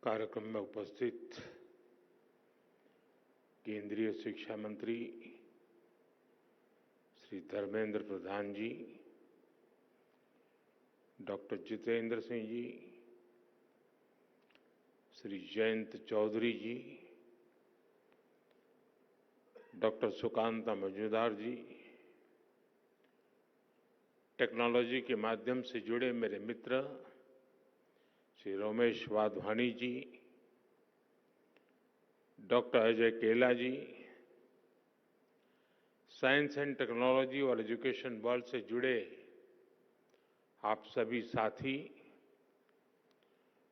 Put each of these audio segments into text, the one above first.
कार्यक्रम में उपस्थित केंद्रीय शिक्षा मंत्री श्री धर्मेंद्र प्रधान जी, डॉक्टर जितेंद्र सिंह जी, श्री जयंत चौधरी जी, डॉक्टर सुकांता मजूमदार जी, टेक्नोलॉजी के माध्यम से जुड़े मेरे मित्र श्री रमेश वाधवानी जी, डॉक्टर अजय केला जी, साइंस एंड टेक्नोलॉजी और एजुकेशन वर्ल्ड से जुड़े आप सभी साथी,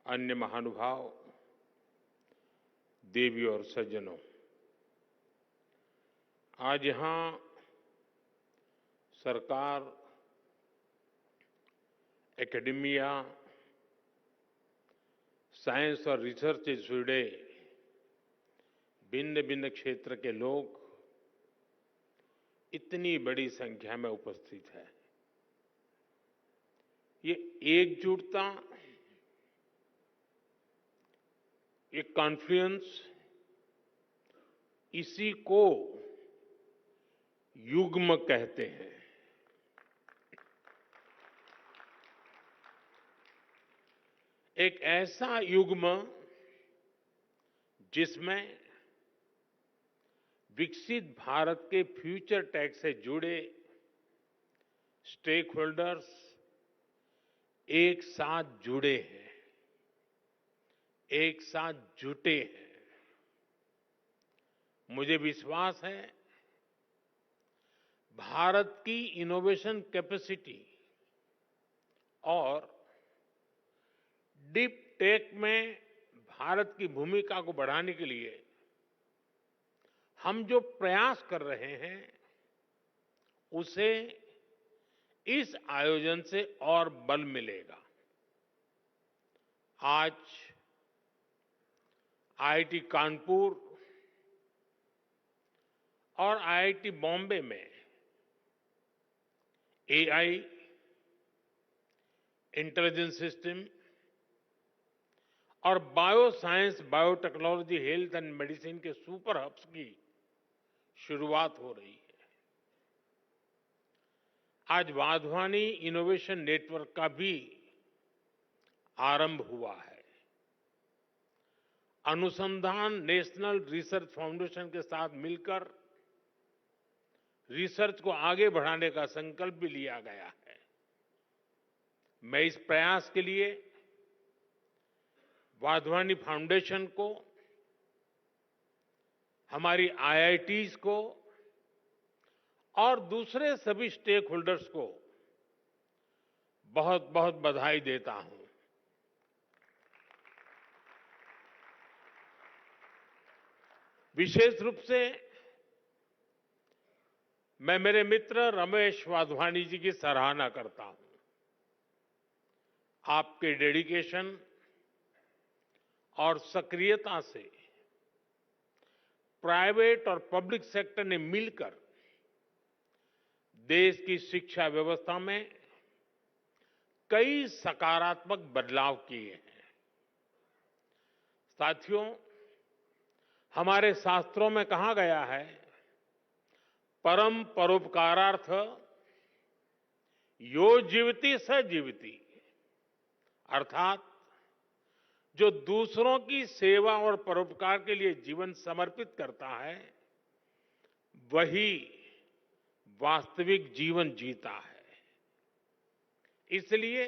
अन्य महानुभाव, देवी और सज्जनों, आज यहां सरकार, एकेडेमिया, साइंस और रिसर्च से जुड़े भिन्न भिन्न क्षेत्र के लोग इतनी बड़ी संख्या में उपस्थित है। ये एकजुटता, ये कॉन्फ्लुएंस, इसी को युग्म कहते हैं। एक ऐसा युग्म जिसमें विकसित भारत के फ्यूचर टेक से जुड़े स्टेक होल्डर्स एक साथ जुड़े हैं, एक साथ जुटे हैं। मुझे विश्वास है भारत की इनोवेशन कैपेसिटी और डीप टेक में भारत की भूमिका को बढ़ाने के लिए हम जो प्रयास कर रहे हैं, उसे इस आयोजन से और बल मिलेगा। आज आईआईटी कानपुर और आईआईटी बॉम्बे में एआई, इंटेलिजेंस सिस्टम और bio science, biotechnology, health and medicine के सुपर हब्स की शुरुआत हो रही है। आज वाधवानी इनोवेशन नेटवर्क का भी आरंभ हुआ है। अनुसंधान नेशनल रिसर्च फाउंडेशन के साथ मिलकर रिसर्च को आगे बढ़ाने का संकल्प भी लिया गया है। मैं इस प्रयास के लिए वाधवानी फाउंडेशन को, हमारी आईआईटीज को और दूसरे सभी स्टेक होल्डर्स को बहुत बहुत बधाई देता हूं। विशेष रूप से मैं मेरे मित्र रमेश वाधवानी जी की सराहना करता हूं। आपके डेडिकेशन और सक्रियता से प्राइवेट और पब्लिक सेक्टर ने मिलकर देश की शिक्षा व्यवस्था में कई सकारात्मक बदलाव किए हैं। साथियों, हमारे शास्त्रों में कहा गया है, परम परोपकारार्थ यो जीवति स जीवति, अर्थात जो दूसरों की सेवा और परोपकार के लिए जीवन समर्पित करता है, वही वास्तविक जीवन जीता है। इसलिए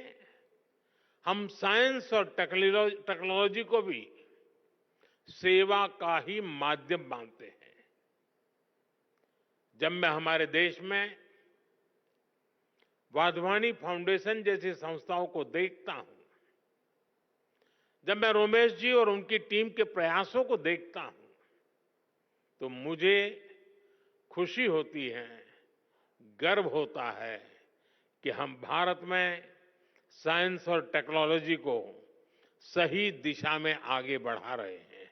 हम साइंस और टेक्नोलॉजी को भी सेवा का ही माध्यम मानते हैं। जब मैं हमारे देश में वाधवानी फाउंडेशन जैसी संस्थाओं को देखता हूं, जब मैं रमेश जी और उनकी टीम के प्रयासों को देखता हूं, तो मुझे खुशी होती है, गर्व होता है कि हम भारत में साइंस और टेक्नोलॉजी को सही दिशा में आगे बढ़ा रहे हैं।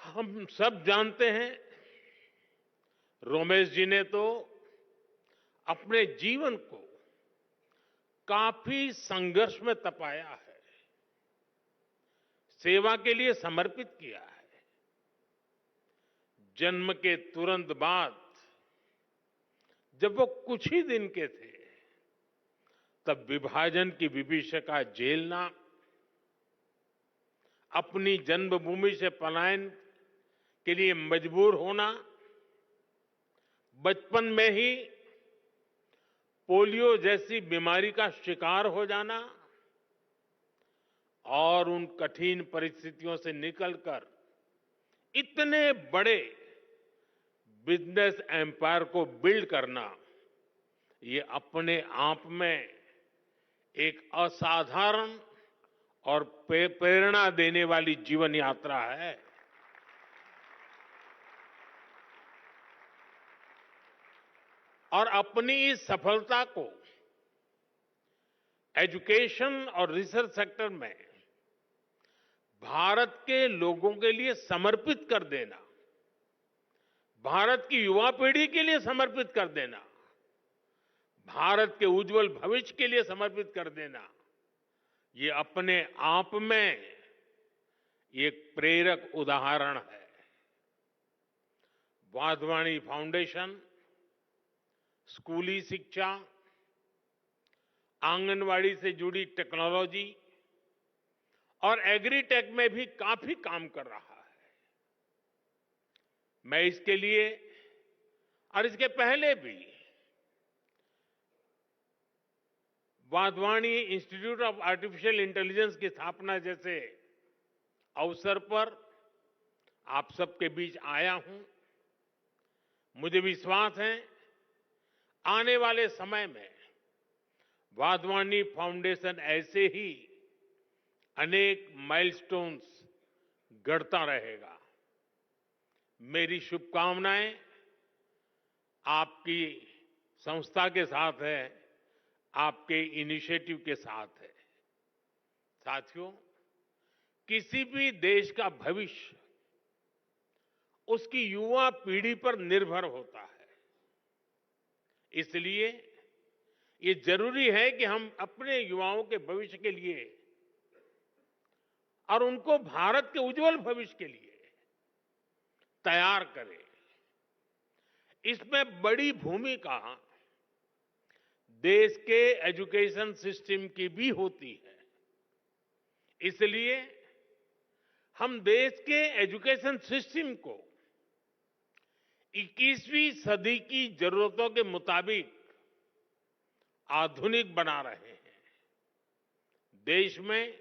हम सब जानते हैं, रमेश जी ने तो अपने जीवन को काफी संघर्ष में तपाया है, सेवा के लिए समर्पित किया है। जन्म के तुरंत बाद जब वो कुछ ही दिन के थे, तब विभाजन की विभीषिका झेलना, अपनी जन्मभूमि से पलायन के लिए मजबूर होना, बचपन में ही पोलियो जैसी बीमारी का शिकार हो जाना और उन कठिन परिस्थितियों से निकलकर इतने बड़े बिजनेस एम्पायर को बिल्ड करना, ये अपने आप में एक असाधारण और प्रेरणा देने वाली जीवन यात्रा है। और अपनी इस सफलता को एजुकेशन और रिसर्च सेक्टर में भारत के लोगों के लिए समर्पित कर देना, भारत की युवा पीढ़ी के लिए समर्पित कर देना, भारत के उज्जवल भविष्य के लिए समर्पित कर देना, ये अपने आप में एक प्रेरक उदाहरण है। वाधवानी फाउंडेशन स्कूली शिक्षा, आंगनवाड़ी से जुड़ी टेक्नोलॉजी और एग्रीटेक में भी काफी काम कर रहा है। मैं इसके लिए और इसके पहले भी Wadhwani institute of artificial intelligence की स्थापना जैसे अवसर पर आप सबके बीच आया हूं। मुझे विश्वास है आने वाले समय में वाधवानी फाउंडेशन ऐसे ही अनेक माइलस्टोन्स गढ़ता रहेगा। मेरी शुभकामनाएं आपकी संस्था के साथ है, आपके इनिशिएटिव के साथ है। साथियों, किसी भी देश का भविष्य उसकी युवा पीढ़ी पर निर्भर होता है। इसलिए ये जरूरी है कि हम अपने युवाओं के भविष्य के लिए और उनको भारत के उज्जवल भविष्य के लिए तैयार करें। इसमें बड़ी भूमिका देश के एजुकेशन सिस्टम की भी होती है। इसलिए हम देश के एजुकेशन सिस्टम को 21वीं सदी की जरूरतों के मुताबिक आधुनिक बना रहे हैं। देश में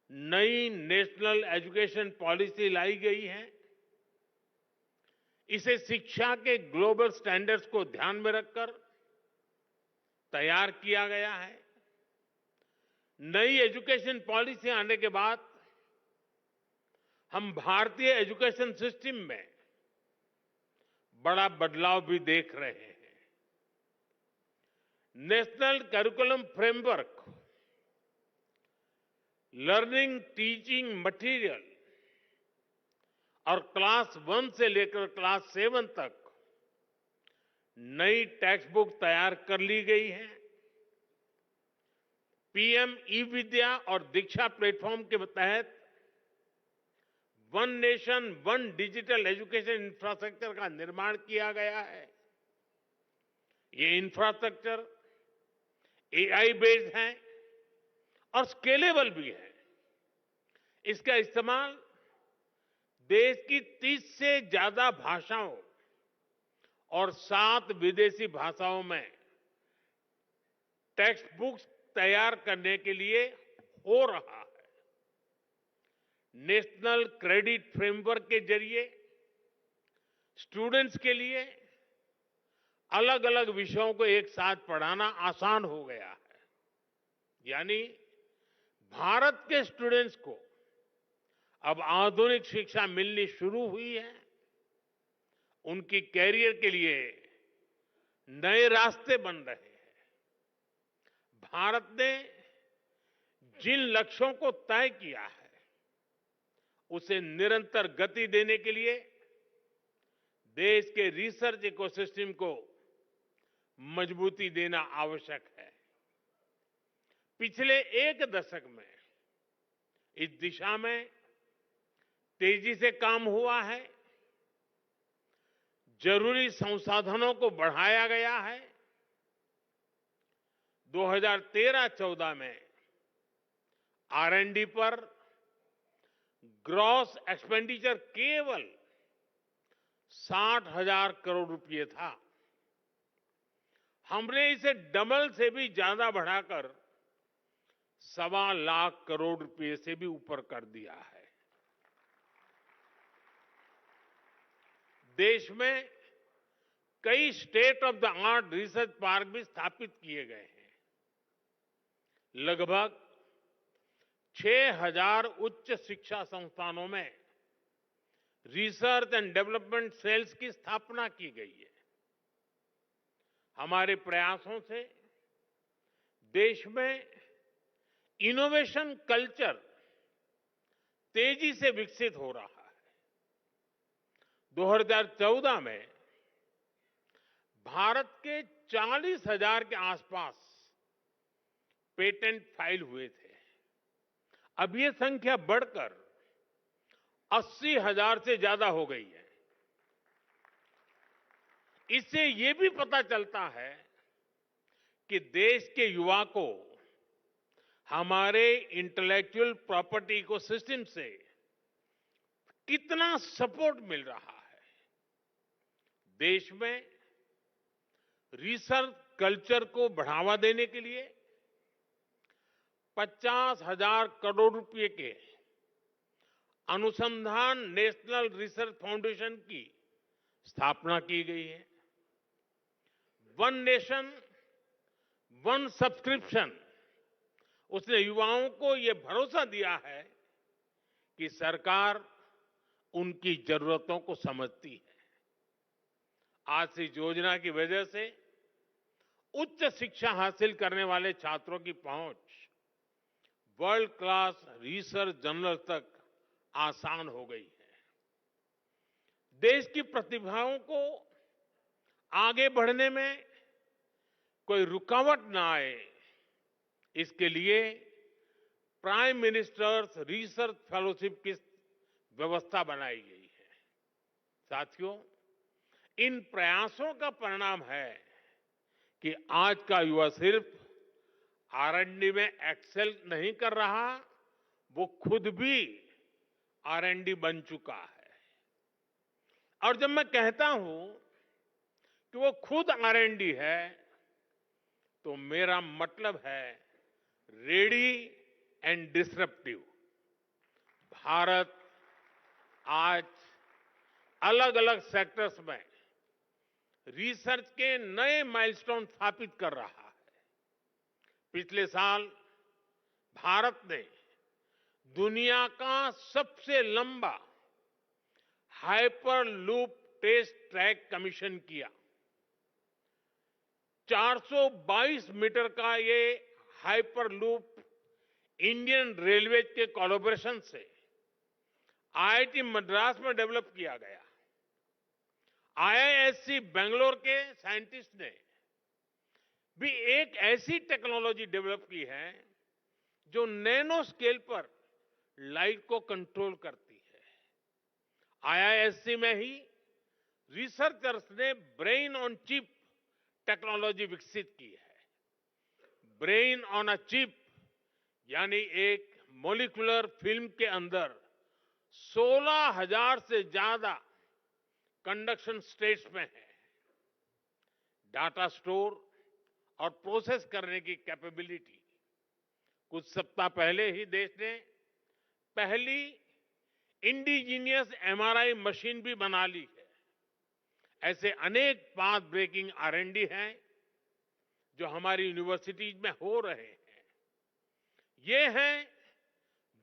नई नेशनल एजुकेशन पॉलिसी लाई गई है। इसे शिक्षा के ग्लोबल स्टैंडर्ड्स को ध्यान में रखकर तैयार किया गया है। नई एजुकेशन पॉलिसी आने के बाद हम भारतीय एजुकेशन सिस्टम में बड़ा बदलाव भी देख रहे हैं। National curriculum framework, learning teaching material और क्लास 1 से लेकर क्लास 7 तक नई टेक्स्ट बुक तैयार कर ली गई है। पीएम ई विद्या और दीक्षा प्लेटफॉर्म के तहत one nation one digital education infrastructure का निर्माण किया गया है। ये इंफ्रास्ट्रक्चर एआई बेस्ड है और स्केलेबल भी है। इसका इस्तेमाल देश की 30 से ज्यादा भाषाओं और 7 विदेशी भाषाओं में टेक्स्ट बुक्स तैयार करने के लिए हो रहा है। नेशनल क्रेडिट फ्रेमवर्क के जरिए स्टूडेंट्स के लिए अलग अलग विषयों को एक साथ पढ़ाना आसान हो गया है। यानी भारत के स्टूडेंट्स को अब आधुनिक शिक्षा मिलनी शुरू हुई है। उनकी कैरियर के लिए नए रास्ते बन रहे हैं। भारत ने जिन लक्ष्यों को तय किया है उसे निरंतर गति देने के लिए देश के रिसर्च इकोसिस्टम को मजबूती देना आवश्यक है। पिछले एक दशक में इस दिशा में तेजी से काम हुआ है। जरूरी संसाधनों को बढ़ाया गया है। 2013-14 में R&D पर ग्रॉस एक्सपेंडिचर केवल 60,000 करोड़ रुपए था। हमने इसे डबल से भी ज्यादा बढ़ाकर 1.25 लाख करोड़ रुपए से भी ऊपर कर दिया है। देश में कई state of the art research park भी स्थापित किए गए हैं। लगभग 6,000 उच्च शिक्षा संस्थानों में रिसर्च एंड डेवलपमेंट सेल्स की स्थापना की गई है। हमारे प्रयासों से देश में इनोवेशन कल्चर तेजी से विकसित हो रहा है। 2014 में भारत के 40,000 के आसपास पेटेंट फाइल हुए थे। अब ये संख्या बढ़कर 80,000 से ज्यादा हो गई है। इससे ये भी पता चलता है कि देश के युवा को हमारे इंटेलेक्चुअल प्रॉपर्टी इकोसिस्टम से कितना सपोर्ट मिल रहा है। देश में रिसर्च कल्चर को बढ़ावा देने के लिए 50,000 करोड़ रुपए के अनुसंधान नेशनल रिसर्च फाउंडेशन की स्थापना की गई है। वन नेशन वन सब्सक्रिप्शन उसने युवाओं को यह भरोसा दिया है कि सरकार उनकी जरूरतों को समझती है। आज से इस योजना की वजह से उच्च शिक्षा हासिल करने वाले छात्रों की पहुंच वर्ल्ड क्लास रिसर्च जर्नल तक आसान हो गई है। देश की प्रतिभाओं को आगे बढ़ने में कोई रुकावट ना आए, इसके लिए प्राइम मिनिस्टर्स रिसर्च फेलोशिप की व्यवस्था बनाई गई है। साथियों, इन प्रयासों का परिणाम है कि आज का युवा सिर्फ R&D में एक्सेल नहीं कर रहा, वो खुद भी R&D बन चुका है। और जब मैं कहता हूं कि वो खुद R&D है, तो मेरा मतलब है रेडी एंड डिसरप्टिव। भारत आज अलग अलग सेक्टर्स में रिसर्च के नए माइलस्टोन स्थापित कर रहा है। पिछले साल भारत ने दुनिया का सबसे लंबा hyper loop test track commission किया। 422 मीटर का ये हाइपर लूप इंडियन रेलवे के कोलैबोरेशन से IIT मद्रास में डेवलप किया गया। IISc बेंगलोर के साइंटिस्ट ने भी एक ऐसी टेक्नोलॉजी डेवलप की है जो नैनो स्केल पर लाइट को कंट्रोल करती है। IISc में ही रिसर्चर्स ने ब्रेन ऑन चिप टेक्नोलॉजी विकसित की है। ब्रेन ऑन अ चिप यानी एक मॉलिक्यूलर फिल्म के अंदर 16,000 से ज्यादा कंडक्शन स्टेट्स में है। डाटा स्टोर और प्रोसेस करने की कैपेबिलिटी। कुछ सप्ताह पहले ही देश ने पहली इंडिजीनियस MRI मशीन भी बना ली है। ऐसे अनेक पाथ ब्रेकिंग R&D हैं जो हमारी यूनिवर्सिटीज में हो रहे हैं। ये है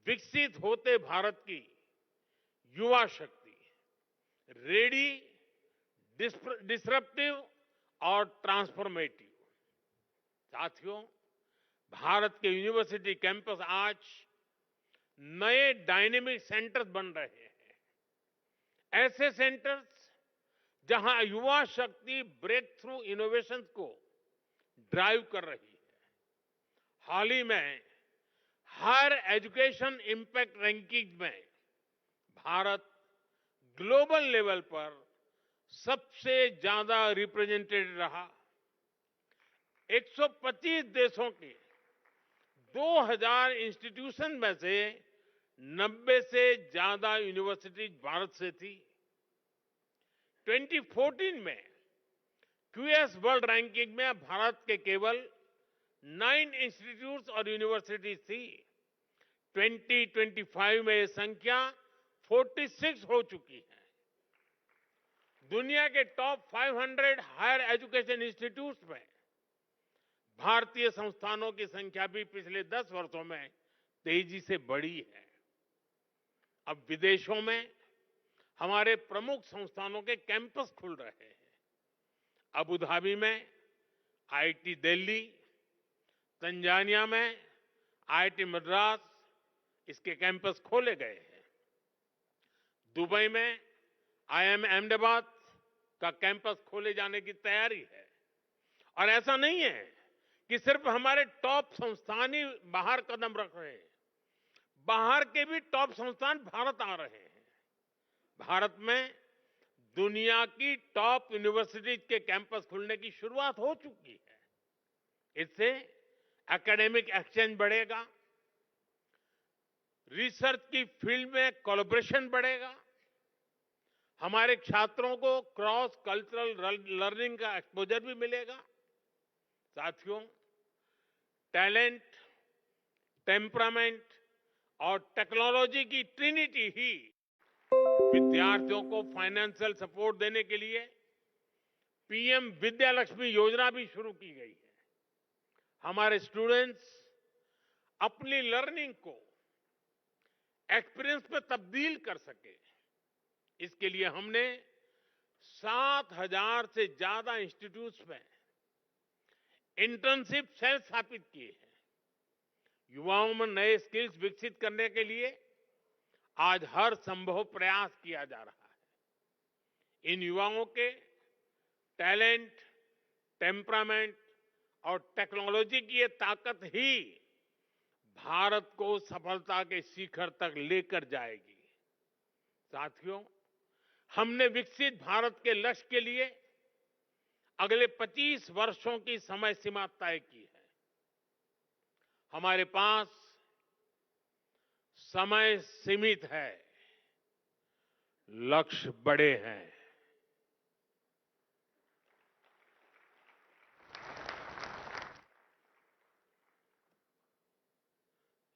विकसित होते भारत की युवा शक्ति, रेडी, डिसरप्टिव और ट्रांसफॉर्मेटिव। साथियों, भारत के यूनिवर्सिटी कैंपस आज नए डायनेमिक सेंटर्स बन रहे हैं। ऐसे सेंटर्स जहां युवा शक्ति ब्रेक थ्रू इनोवेशन को ड्राइव कर रही है। हाल ही में हायर एजुकेशन इम्पैक्ट रैंकिंग में भारत ग्लोबल लेवल पर सबसे ज्यादा रिप्रेजेंटेड रहा। 125 देशों के 2000 इंस्टीट्यूशन में से 90 से ज्यादा यूनिवर्सिटीज भारत से थी। 2014 में क्यूएस वर्ल्ड रैंकिंग में भारत के केवल 9 इंस्टीट्यूट्स और यूनिवर्सिटीज थी। 2025 में यह संख्या 46 हो चुकी है। दुनिया के टॉप 500 हायर एजुकेशन इंस्टीट्यूट्स में भारतीय संस्थानों की संख्या भी पिछले 10 वर्षों में तेजी से बढ़ी है। अब विदेशों में हमारे प्रमुख संस्थानों के कैंपस खुल रहे हैं। अबू धाबी में आईआईटी दिल्ली, तंजानिया में आईआईटी मद्रास, इसके कैंपस खोले गए हैं। दुबई में आईआईएम अहमदाबाद का कैंपस खोले जाने की तैयारी है। और ऐसा नहीं है कि सिर्फ हमारे टॉप संस्थान ही बाहर कदम रख रहे हैं, बाहर के भी टॉप संस्थान भारत आ रहे हैं। भारत में दुनिया की टॉप यूनिवर्सिटीज के कैंपस खुलने की शुरुआत हो चुकी है। इससे एकेडमिक एक्सचेंज बढ़ेगा, रिसर्च की फील्ड में कोलैबोरेशन बढ़ेगा, हमारे छात्रों को क्रॉस कल्चरल लर्निंग का एक्सपोजर भी मिलेगा। साथियों, टैलेंट, टेम्परामेंट और टेक्नोलॉजी की ट्रिनिटी ही विद्यार्थियों को फाइनेंशियल सपोर्ट देने के लिए पीएम विद्यालक्ष्मी योजना भी शुरू की गई है। हमारे स्टूडेंट्स अपनी लर्निंग को एक्सपीरियंस में तब्दील कर सके, इसके लिए हमने 7,000 से ज्यादा इंस्टीट्यूट्स में इंटर्नशिप सेल स्थापित किए हैं। युवाओं में नए स्किल्स विकसित करने के लिए आज हर संभव प्रयास किया जा रहा है। इन युवाओं के टैलेंट, टेम्परामेंट और टेक्नोलॉजी की ये ताकत ही भारत को सफलता के शिखर तक लेकर जाएगी। साथियों, हमने विकसित भारत के लक्ष्य के लिए अगले 25 वर्षों की समय सीमा तय की है। हमारे पास समय सीमित है, लक्ष्य बड़े हैं।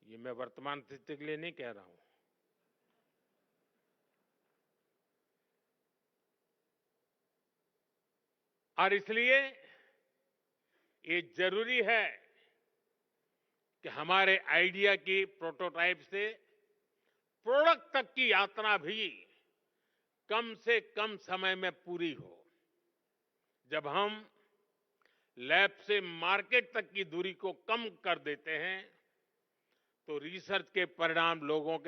ये मैं वर्तमान स्थिति के लिए नहीं कह रहा हूं। और इसलिए ये जरूरी है कि हमारे आइडिया की प्रोटोटाइप से प्रोडक्ट तक की यात्रा भी कम से कम समय में पूरी हो। जब हम लैब से मार्केट तक की दूरी को कम कर देते हैं तो रिसर्च के परिणाम लोगों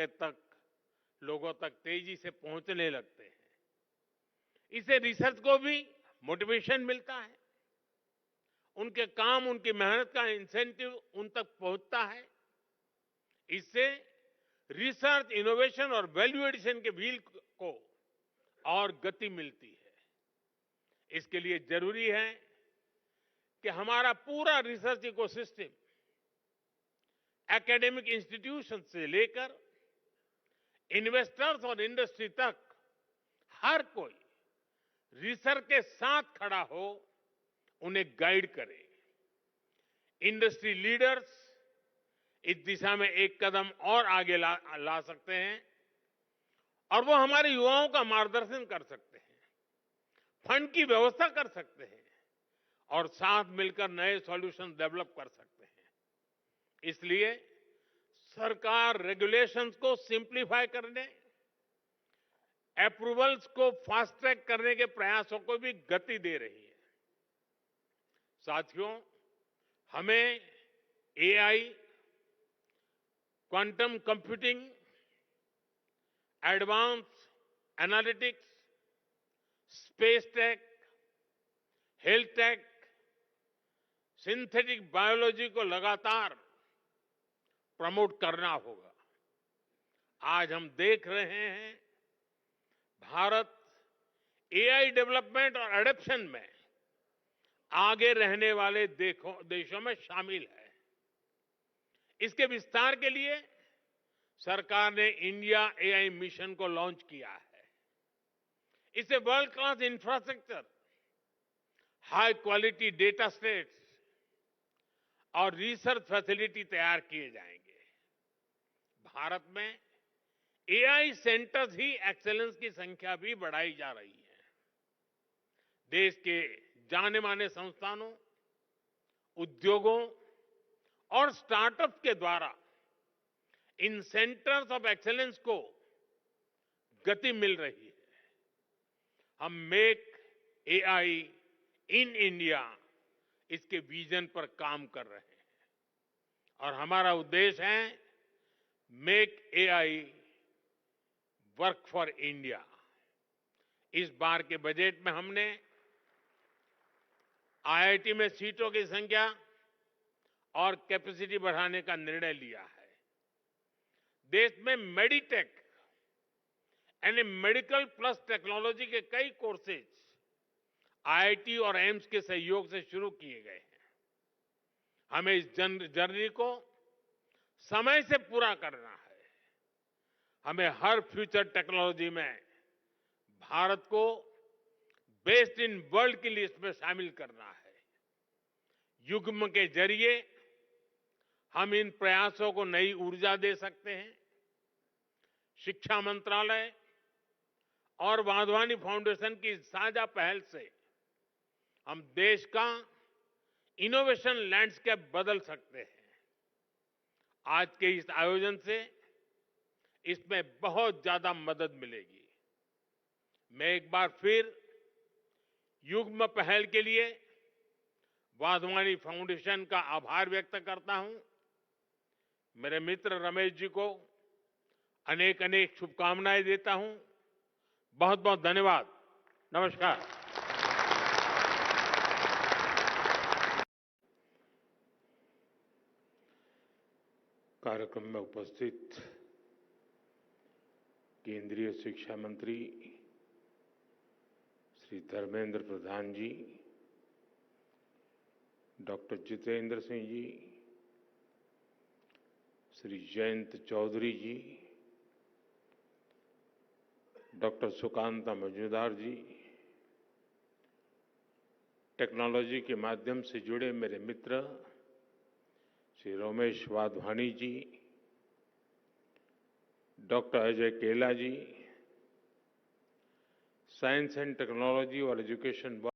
तक तेजी से पहुंचने लगते हैं। इससे रिसर्च को भी मोटिवेशन मिलता है, उनके काम, उनकी मेहनत का इंसेंटिव उन तक पहुंचता है। इससे रिसर्च, इनोवेशन और वैल्यू एडिशन के व्हील को और गति मिलती है। इसके लिए जरूरी है कि हमारा पूरा रिसर्च इकोसिस्टम एकेडमिक इंस्टीट्यूशन से लेकर इन्वेस्टर्स और इंडस्ट्री तक हर कोई रिसर्च के साथ खड़ा हो, उन्हें गाइड करे। इंडस्ट्री लीडर्स इस दिशा में एक कदम और आगे ला सकते हैं और वो हमारे युवाओं का मार्गदर्शन कर सकते हैं, फंड की व्यवस्था कर सकते हैं और साथ मिलकर नए सॉल्यूशन डेवलप कर सकते हैं। इसलिए सरकार रेगुलेशंस को सिंप्लीफाई करने, अप्रूवल्स को फास्ट ट्रैक करने के प्रयासों को भी गति दे रही है। साथियों, हमें AI, quantum computing, advance analytics, space tech, health take, synthetic biology को लगातार प्रमोट करना होगा। आज हम देख रहे हैं भारत एआई डेवलपमेंट और एडॉप्शन में आगे रहने वाले देशों में शामिल है। इसके विस्तार के लिए सरकार ने इंडिया एआई मिशन को लॉन्च किया है। इससे world class infrastructure, high quality data sets और रिसर्च फैसिलिटी तैयार किए जाएंगे। भारत में एआई सेंटर्स ही एक्सेलेंस की संख्या भी बढ़ाई जा रही है। देश के जाने माने संस्थानों, उद्योगों और स्टार्टअप्स के द्वारा इन सेंटर्स ऑफ एक्सेलेंस को गति मिल रही है। हम मेक एआई इन इंडिया इसके विजन पर काम कर रहे हैं और हमारा उद्देश्य है make AI work for India. इस बार के बजट में हमने आईआईटी में सीटों की संख्या और कैपेसिटी बढ़ाने का निर्णय लिया है। देश में मेडिटेक यानी मेडिकल प्लस टेक्नोलॉजी के कई कोर्सेज आईआईटी और एम्स के सहयोग से शुरू किए गए हैं। हमें इस जर्नी को समय से पूरा करना है। हमें हर फ्यूचर टेक्नोलॉजी में भारत को बेस्ट इन वर्ल्ड की लिस्ट में शामिल करना है। युग्म के जरिए हम इन प्रयासों को नई ऊर्जा दे सकते हैं। शिक्षा मंत्रालय और वाधवानी फाउंडेशन की साझा पहल से हम देश का इनोवेशन लैंडस्केप बदल सकते हैं। आज के इस आयोजन से इसमें बहुत ज्यादा मदद मिलेगी। मैं एक बार फिर युग्म पहल के लिए वाधवानी फाउंडेशन का आभार व्यक्त करता हूं। मेरे मित्र रमेश जी को अनेक अनेक शुभकामनाएं देता हूं। बहुत बहुत धन्यवाद। नमस्कार। कार्यक्रम में उपस्थित केंद्रीय शिक्षा मंत्री श्री धर्मेंद्र प्रधान जी, डॉक्टर जितेंद्र सिंह जी, श्री जयंत चौधरी जी, डॉक्टर सुकांता मजूमदार जी, टेक्नोलॉजी के माध्यम से जुड़े मेरे मित्र श्री रमेश वाधवानी जी, डॉक्टर अजय केला जी, साइंस एंड टेक्नोलॉजी और एजुकेशन